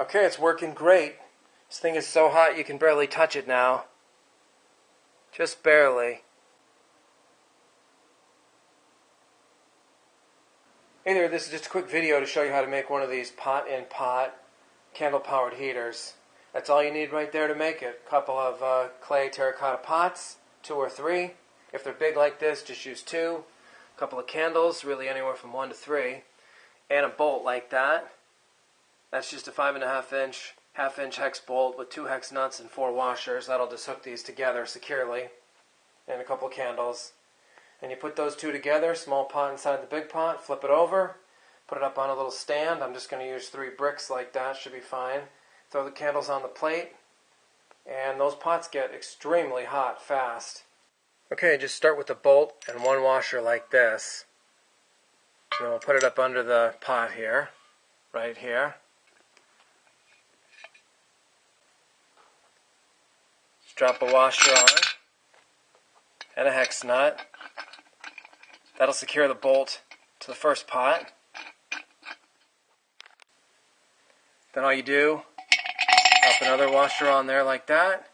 Okay, it's working great. This thing is so hot you can barely touch it now. Just barely. Hey there, this is just a quick video to show you how to make one of these pot-in-pot candle-powered heaters. That's all you need right there to make it. A couple of clay terracotta pots, 2 or 3. If they're big like this, just use 2. A couple of candles, really anywhere from 1 to 3. And a bolt like that. That's just a 5.5-inch, half-inch hex bolt with 2 hex nuts and 4 washers. That'll just hook these together securely. And a couple of candles. And you put those 2 together, small pot inside the big pot, flip it over, put it up on a little stand. I'm just going to use 3 bricks like that, should be fine. Throw the candles on the plate, and those pots get extremely hot fast. Okay, just start with a bolt and 1 washer like this. And then we'll put it up under the pot here, right here. Just drop a washer on, and a hex nut. That'll secure the bolt to the first pot. Then all you do, drop another washer on there like that.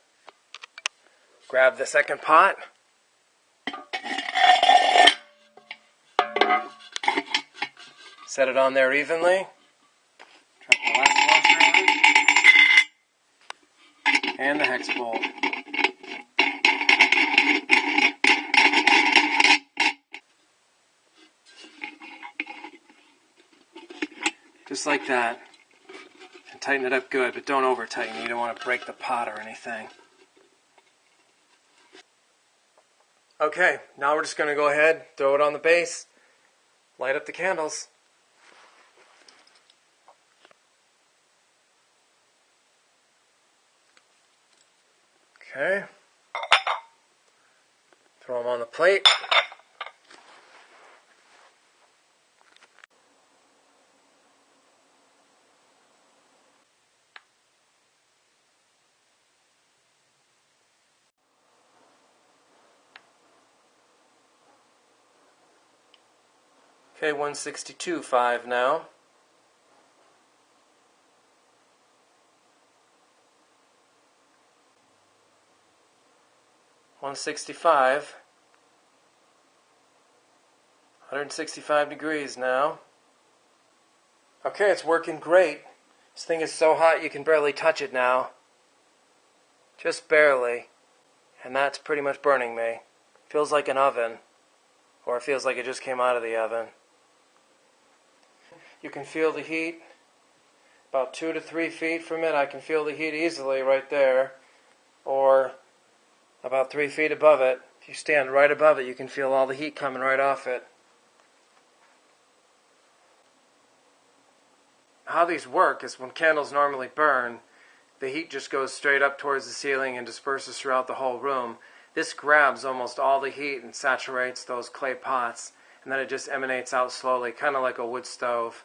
Grab the second pot. Set it on there evenly. Drop the last washer on. And the hex bolt. Just like that. And tighten it up good, but don't over tighten. You don't want to break the pot or anything. Okay, now we're just going to go ahead, throw it on the base, light up the candles. Okay. Throw them on the plate. Okay, 162.5 now. $165. 165 degrees now. Okay, it's working great. This thing is so hot you can barely touch it now. Just barely. And that's pretty much burning me. Feels like an oven. Or it feels like it just came out of the oven. You can feel the heat. About 2 to 3 feet from it, I can feel the heat easily right there. Or about 3 feet above it. If you stand right above it, you can feel all the heat coming right off it. How these work is when candles normally burn, the heat just goes straight up towards the ceiling and disperses throughout the whole room. This grabs almost all the heat and saturates those clay pots, and then it just emanates out slowly, kind of like a wood stove.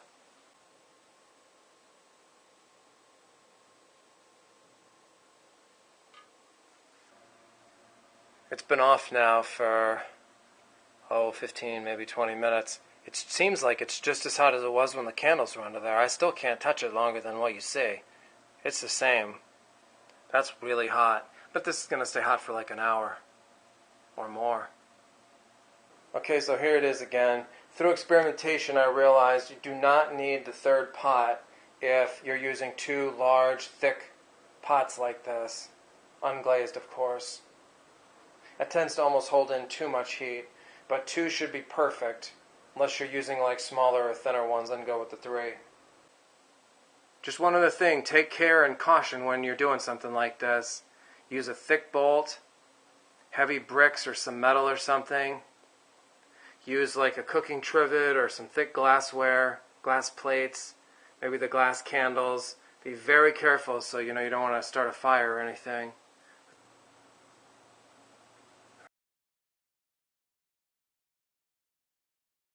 It's been off now for, 15, maybe 20 minutes. It seems like it's just as hot as it was when the candles were under there. I still can't touch it longer than what you see. It's the same. That's really hot. But this is going to stay hot for like an hour or more. Okay, so here it is again. Through experimentation, I realized you do not need the third pot if you're using 2 large, thick pots like this. Unglazed, of course. That tends to almost hold in too much heat, but 2 should be perfect. Unless you're using like smaller or thinner ones, then go with the 3. Just one other thing, take care and caution when you're doing something like this. Use a thick bolt, heavy bricks or some metal or something. Use like a cooking trivet or some thick glassware, glass plates, maybe the glass candles. Be very careful so you don't want to start a fire or anything.